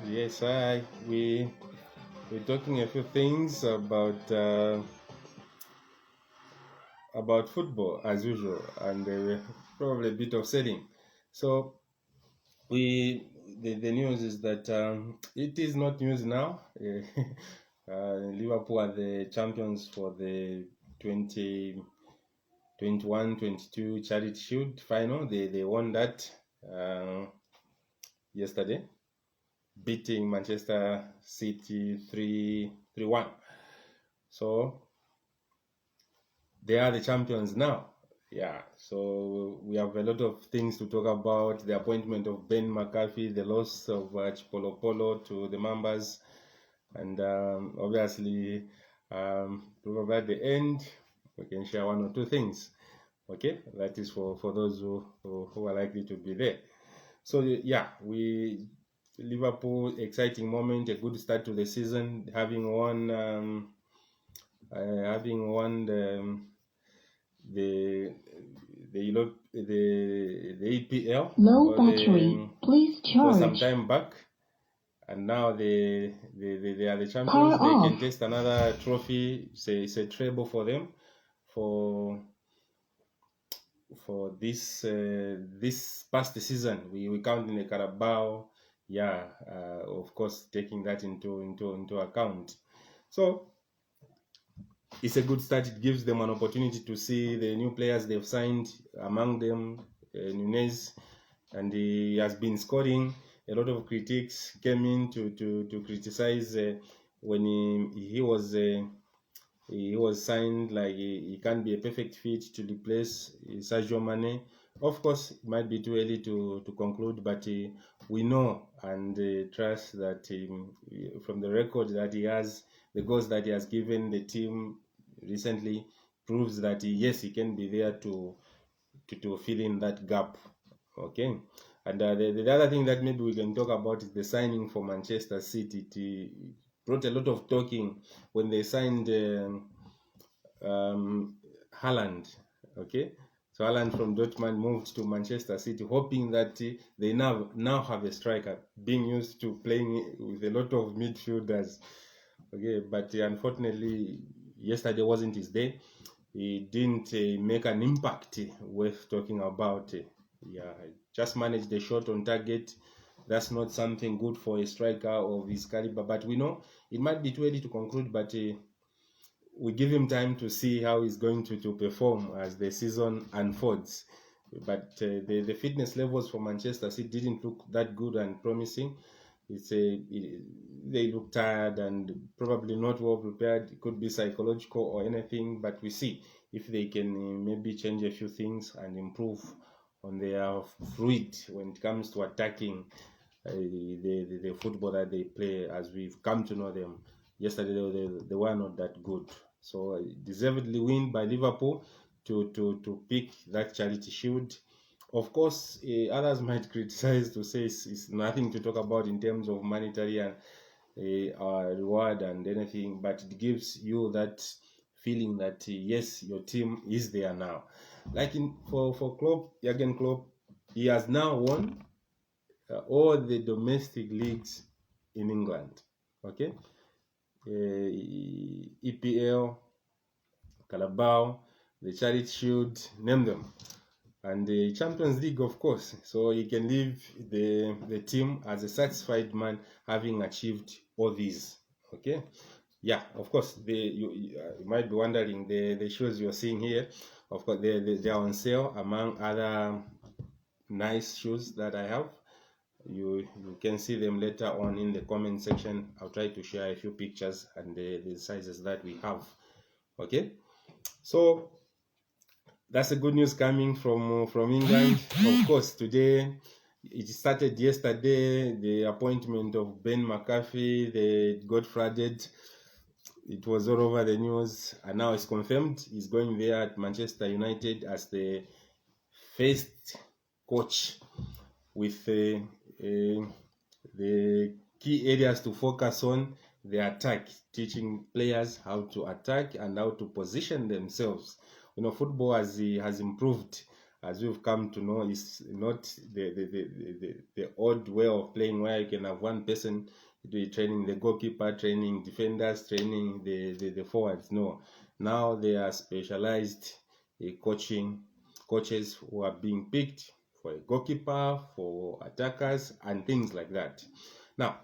Yes, we're talking a few things about football as usual, and probably a bit of selling. So the news is that it is not news now. Liverpool are the champions for the 2021-22 Charity Shield final. They won that yesterday, beating Manchester City 3-1. So they are the champions now. Yeah, so we have a lot of things to talk about. The appointment of Mcathy, the loss of Chipolopolos to the Mambas, and obviously, probably at the end, we can share one or two things. Okay, that is for those who are likely to be there. So yeah, Liverpool, exciting moment, a good start to the season, having won the EPL Low battery. Please for some charge. time back, and now they are the champions. Power They off. can taste another trophy. It's a treble for them for this past season. We count in the Carabao, of course, taking that into account. So it's a good start. It gives them an opportunity to see the new players they've signed, among them Nunez, and he has been scoring. A lot of critics came in to criticize when he was signed, like he can't be a perfect fit to replace Sadio Mane. Of course, it might be too early to conclude, but we know and trust that from the record that he has, the goals that he has given the team recently proves that yes, he can be there to fill in that gap. Okay, and the other thing that maybe we can talk about is the signing for Manchester City. It brought a lot of talking when they signed Haaland. Okay, so Haaland from Dortmund moved to Manchester City, hoping that they now have a striker, being used to playing with a lot of midfielders. Okay, but unfortunately, yesterday wasn't his day. He didn't make an impact worth talking about. Just managed the shot on target. That's not something good for a striker of his caliber. But we know it might be too early to conclude, but we give him time to see how he's going to perform as the season unfolds. But the fitness levels for Manchester City didn't look that good and promising. They look tired and probably not well prepared. It could be psychological or anything, but we see if they can maybe change a few things and improve on their fluid when it comes to attacking the football that they play, as we've come to know them. Yesterday they were not that good. So deservedly win by Liverpool to pick that Charity Shield. Of course, others might criticize to say it's nothing to talk about in terms of monetary and reward and anything, but it gives you that feeling that yes, your team is there now. Like for Klopp, Jurgen Klopp, he has now won all the domestic leagues in England. Okay, EPL, Carabao, the Charity Shield, name them, and the Champions League, of course. So he can leave the team as a satisfied man, having achieved all these. Okay, of course. You might be wondering, the shoes you're seeing here, of course, they are on sale among other nice shoes that I have. You can see them later on in the comment section. I'll try to share a few pictures and the sizes that we have. Okay, so that's a good news coming from England. Of course, today it started yesterday. The appointment of Mcathy, they got flooded. It was all over the news, and now it's confirmed. He's going there at Manchester United as the first coach, with the key areas to focus on: the attack, teaching players how to attack and how to position themselves. Football has improved as we've come to know, is not the old way of playing where you can have one person training the goalkeeper, training defenders, training the forwards. No, now they are specialized coaches who are being picked for a goalkeeper, for attackers, and things like that. Now,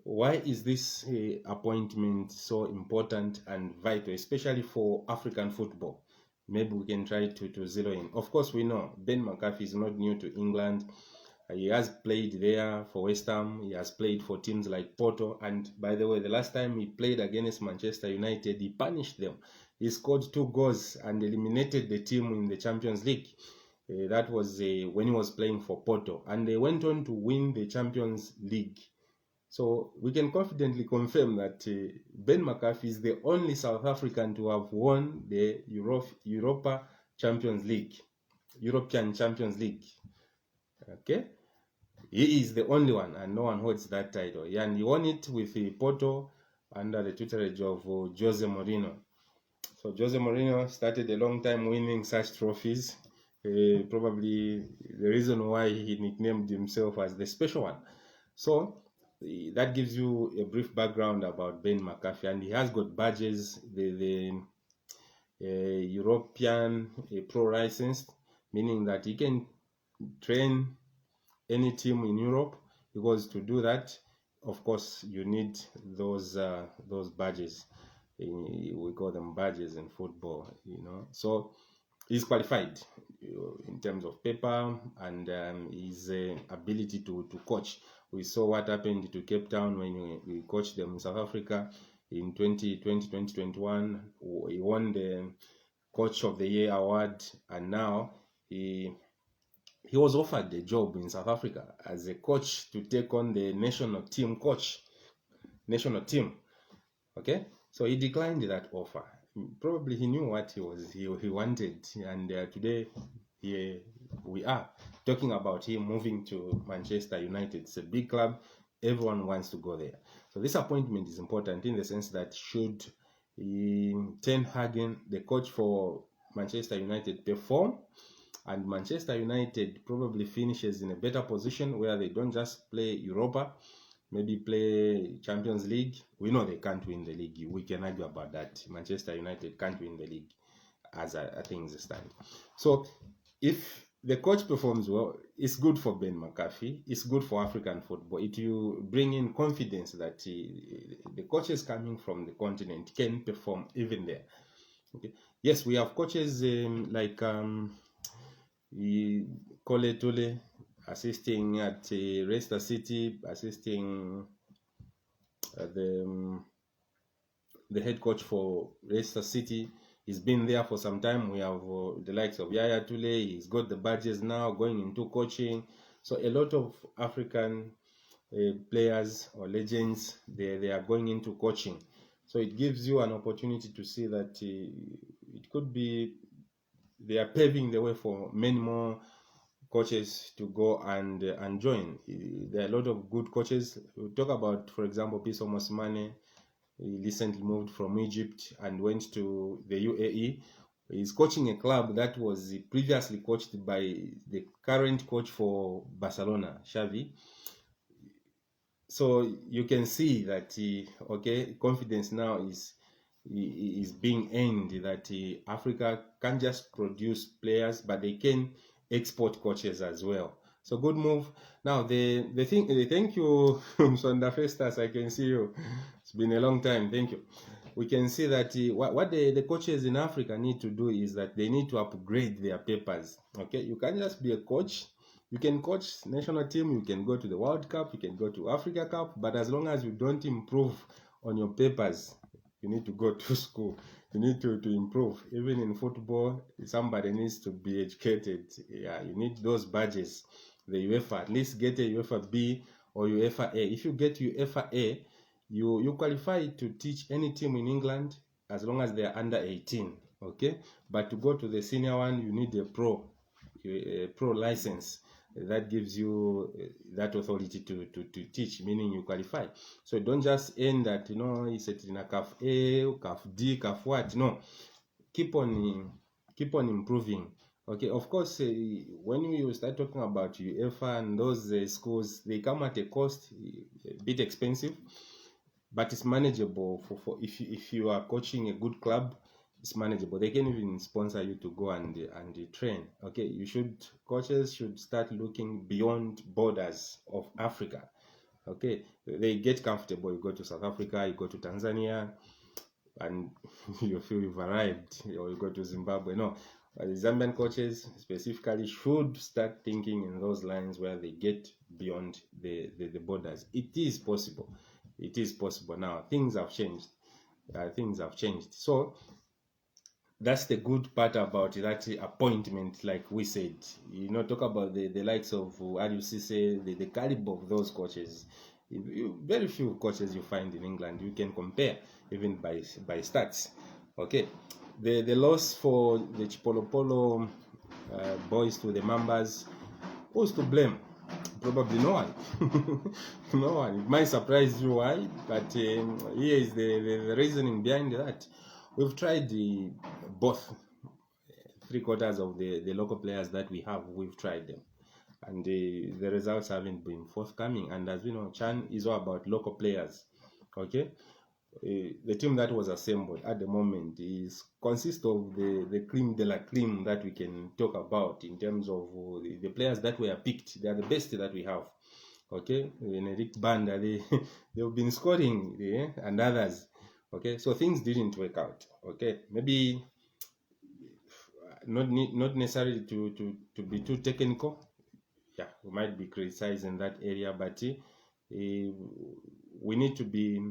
why is this appointment so important and vital, especially for African football? Maybe we can try to zero in. Of course, we know Ben Mcathy is not new to England. He has played there for West Ham. He has played for teams like Porto. And by the way, the last time he played against Manchester United, he punished them. He scored 2 goals and eliminated the team in the Champions League. That was when he was playing for Porto. And they went on to win the Champions League. So we can confidently confirm that Ben Mcathy is the only South African to have won the European Champions League. Okay, he is the only one, and no one holds that title. And he won it with Porto under the tutelage of Jose Mourinho. So Jose Mourinho started a long time winning such trophies. Probably the reason why he nicknamed himself as the special one. So that gives you a brief background about Ben Mcathy, and he has got badges, the European pro licensed, meaning that he can train any team in Europe, because to do that, of course, you need those badges. We call them badges in football, So he's qualified in terms of paper and his ability to coach. We saw what happened to Cape Town when we coached them in South Africa in 2020-2021. He won the Coach of the Year award, and now he was offered a job in South Africa as a coach to take on the national team. Okay, so he declined that offer. Probably he knew what he wanted, and today here we are talking about him moving to Manchester United. It's a big club, everyone wants to go there. So this appointment is important in the sense that should Ten Hag, the coach for Manchester United, perform, and Manchester United probably finishes in a better position where they don't just play Europa, maybe play Champions League. We know they can't win the league. We can argue about that. Manchester United can't win the league as things stand. So if the coach performs well, it's good for Ben Mcathy. It's good for African football. It will bring in confidence that the coaches coming from the continent can perform even there. Okay. Yes, we have coaches like Kole Tule assisting at Leicester City, assisting the head coach for Leicester City. He's been there for some time. We have the likes of Yaya Toure. He's got the badges now, going into coaching. So a lot of African players or legends, they are going into coaching. So it gives you an opportunity to see that it could be they are paving the way for many more coaches to go and join. There are a lot of good coaches. We talk about, for example, Piso Mosimane. He recently moved from Egypt and went to the UAE. He's coaching a club that was previously coached by the current coach for Barcelona, Xavi. So you can see that confidence now is being earned, that Africa can't just produce players, but they can export coaches as well. So good move. Now thank you, Msonda Festus. I can see you. It's been a long time. Thank you. We can see that what the coaches in Africa need to do is that they need to upgrade their papers. Okay, you can't just be a coach. You can coach national team, you can go to the World Cup, you can go to Africa Cup, but as long as you don't improve on your papers, you need to go to school. You need to improve. Even in football, somebody needs to be educated. Yeah, you need those badges. The UEFA, at least get a UEFA B or UEFA A. If you get UEFA A, you qualify to teach any team in England as long as they are under 18. Okay, but to go to the senior one, you need a pro license. That gives you that authority to teach, meaning you qualify. So don't just end at you set in a CAF A, CAF D, CAF what. No, keep on improving Okay, of course, when you start talking about UEFA and those schools, they come at a cost, a bit expensive, but it's manageable for if you are coaching a good club, it's manageable. They can even sponsor you to go and train. Okay, coaches should start looking beyond borders of Africa. Okay, they get comfortable. You go to South Africa, you go to Tanzania, and you feel you've arrived, or you go to Zimbabwe. No, the Zambian coaches specifically should start thinking in those lines where they get beyond the borders. It is possible. It is possible now. Things have changed. So that's the good part about that appointment, like we said. Talk about the likes of Aliou the caliber of those coaches. Very few coaches you find in England you can compare, even by stats. Okay, the loss for the Chipolopolo boys to the Mambas, who's to blame? Probably no one. No one. It might surprise you why, but here is the reasoning behind that. We've tried both 3/4 of the local players that we have. We've tried them, and the results haven't been forthcoming. And as we know, Chan is all about local players. Okay, the team that was assembled at the moment consists of the cream de la cream that we can talk about in terms of the players that were picked. They are the best that we have. Okay, in Eric Banda, they've been scoring, and others. Okay, so things didn't work out. Okay, maybe not necessarily to be too technical. Yeah, we might be criticized in that area, but we need to be.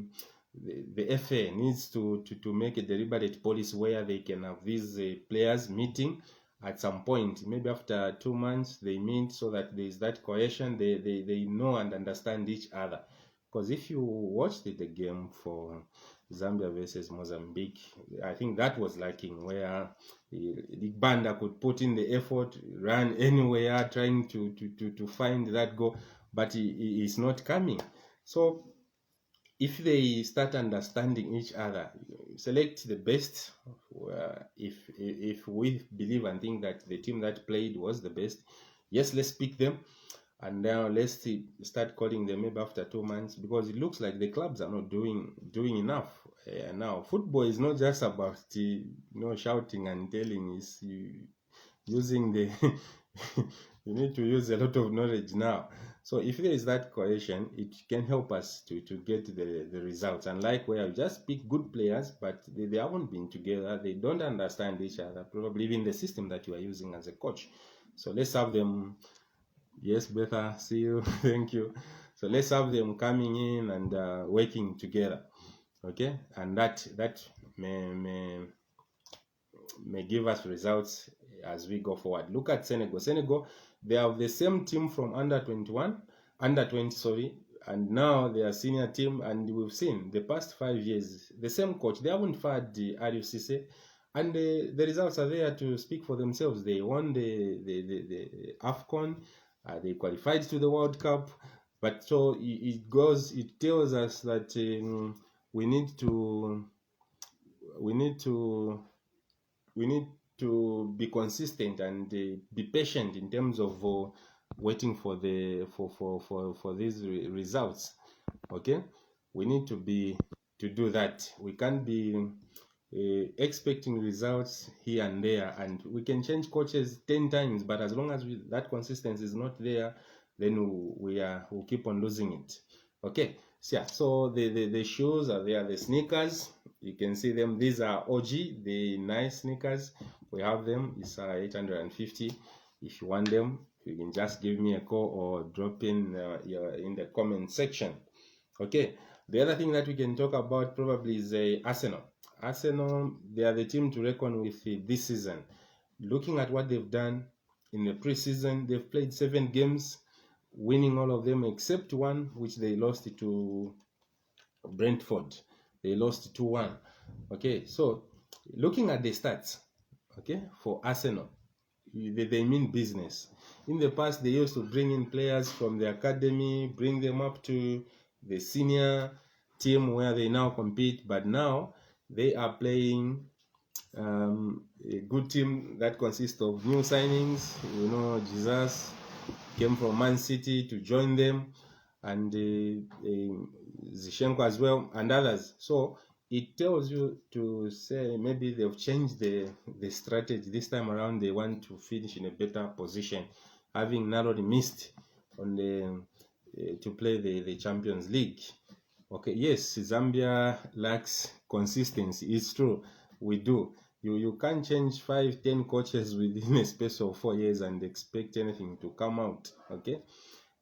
The FA needs to make a deliberate policy where they can have these players meeting at some point. Maybe after 2 months they meet, so that there is that cohesion. They know and understand each other. Because if you watched the game for Zambia versus Mozambique, I think that was lacking, where the Banda could put in the effort, run anywhere, trying to find that goal, but he is not coming. So if they start understanding each other, select the best. If we believe and think that the team that played was the best, yes, let's pick them, and now let's start calling them maybe after 2 months, because it looks like the clubs are not doing enough. Now football is not just about shouting and telling. It's using the you need to use a lot of knowledge now. So if there is that cohesion, it can help us to get the results. Unlike where you just pick good players, but they haven't been together, they don't understand each other, probably even the system that you are using as a coach. So let's have them. Yes, Betha, see you. Thank you. So let's have them coming in and working together. Okay, and that may give us results as we go forward. Look at Senegal. Senegal, they have the same team from under 20, sorry, and now they are senior team, and we've seen the past 5 years the same coach. They haven't fired the Aliou, and the results are there to speak for themselves. They won the AFCON, they qualified to the World Cup, but so it tells us that we need to be consistent and be patient in terms of waiting for these results. Okay, we need to do that. We can't be expecting results here and there, and we can change coaches 10 times, but as long as that consistency is not there, then we'll keep on losing it. Okay, so the shoes are there, the sneakers, you can see them. These are OG, the nice sneakers. We have them. It's 850. If you want them, you can just give me a call or drop in the comment section. Okay, the other thing that we can talk about probably is Arsenal. Arsenal, they are the team to reckon with this season. Looking at what they've done in the preseason, they've played 7 games, winning all of them except one, which they lost to Brentford. They lost 2-1. Okay, so looking at the stats, okay, for Arsenal, they mean business. In the past, they used to bring in players from the academy, bring them up to the senior team where they now compete, but now they are playing a good team that consists of new signings. Jesus came from Man City to join them, and Zichenko as well, and others. So it tells you to say maybe they've changed the strategy this time around. They want to finish in a better position, having narrowly missed on the to play the Champions League. Okay, yes, Zambia lacks consistency. It's true, we do. You can't change 5-10 coaches within a space of 4 years and expect anything to come out. Okay,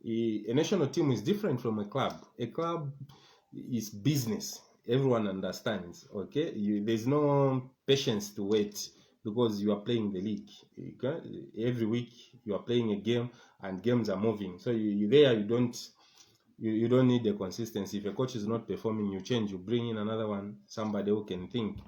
a national team is different from a club. A club is business. Everyone understands. Okay, there's no patience to wait because you are playing the league. Okay? Every week you are playing a game and games are moving. So you don't need the consistency. If a coach is not performing, you change, you bring in another one, somebody who can think.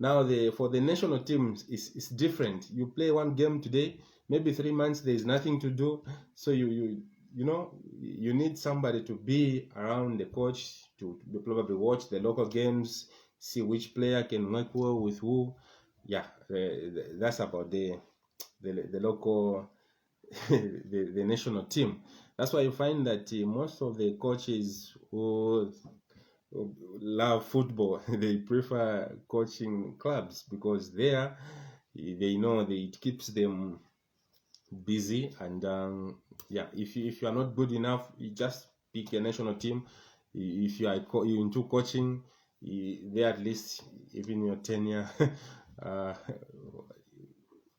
Now for the national teams, it's different. You play one game today, maybe 3 months there is nothing to do, so you need somebody to be around the coach to probably watch the local games, see which player can work well with who. Yeah, that's about the local the national team. That's why you find that most of the coaches who love football they prefer coaching clubs because there they know that it keeps them busy, and if you are not good enough, you just pick a national team. If you are you into coaching, there at least even your tenure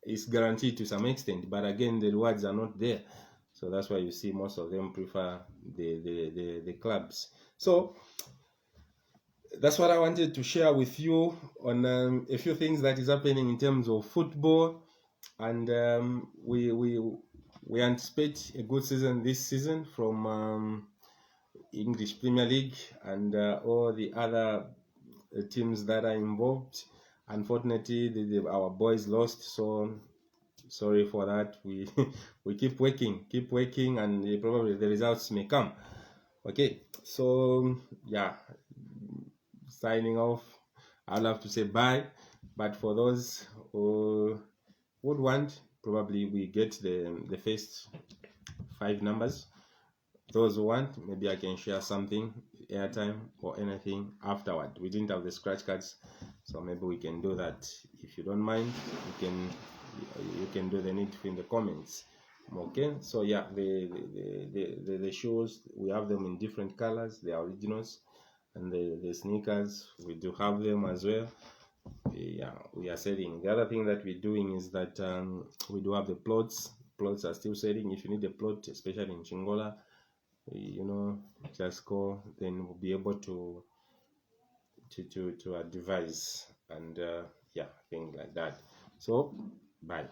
is guaranteed to some extent, but again the rewards are not there. So that's why you see most of them prefer the clubs. So that's what I wanted to share with you on a few things that is happening in terms of football, and we anticipate a good season this season from English Premier League and all the other teams that are involved. Unfortunately, our boys lost, so sorry for that. We we keep working, and probably the results may come. Okay, so yeah, signing off. I'll have to say bye, but for those who would want, probably we get the first 5 numbers. Those who want, maybe I can share something, airtime or anything afterward. We didn't have the scratch cards, so maybe we can do that. If you don't mind, you can do the needful in the comments. Okay, so yeah, the shoes, we have them in different colors, the originals, and the sneakers, we do have them as well. Yeah, we are selling. The other thing that we're doing is that we do have the plots are still selling. If you need a plot, especially in Chingola, just go, then we'll be able to advise and yeah, things like that. So bye.